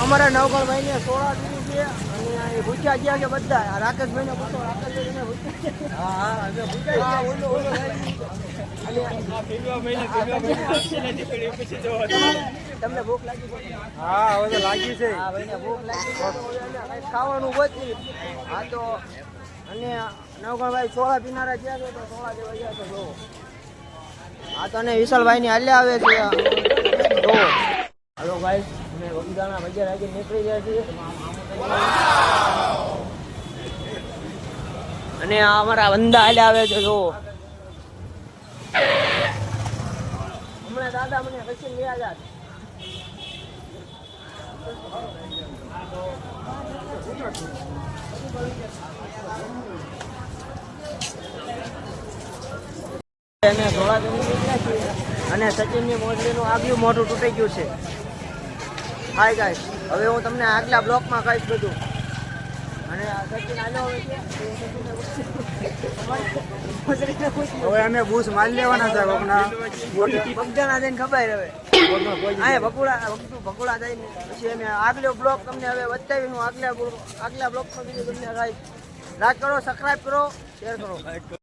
અમારા નવગણભાઈ ને સોળા દીધી છે અને ભૂખ્યા ગયા છે બધા. રાકેશભાઈ ને પૂછો, રાકેશભાઈ તમને ભૂખ લાગી છે? હા હવે તો લાગી છે. હા ભાઈને ભૂખ લાગી છે, ખાવાનું બચી. હા તો અને નવગણભાઈ સોળા પીનારા ગયા છે તો સોળા જેવા ગયા તો જોવો. હા તો અને વિશાલભાઈ ની હાલ્યા આવે છે જોવો. હલો ભાઈ, અમે વગદાના બજાર આજે નીકળી ગયા છીએ અને આ અમારા વંદા હાલ્યા આવે છે જોવો. હમણાં દાદા મને પછી લઈ જાત. અને થોડા દિન નીકળ્યા છીએ અને સચિનની મોજલીનું આગલું મોઢું તૂટી ગયું છે. હાય ગાઈસ, હવે હું તમને આગલા બ્લોકમાં કહીશ બધું. અને સચિન આવ્યો હવે અમે બૂસ મારી લેવાના છે કોકના. બગદાણા જઈને ખબર હવે ભકુડા જઈને પછી અમે આગલો બ્લોક તમને હવે બતાવી. હું આગલા બ્લોકમાં બીજું તમને લાઈક કરો, સબસ્ક્રાઈબ કરો, શેર કરો.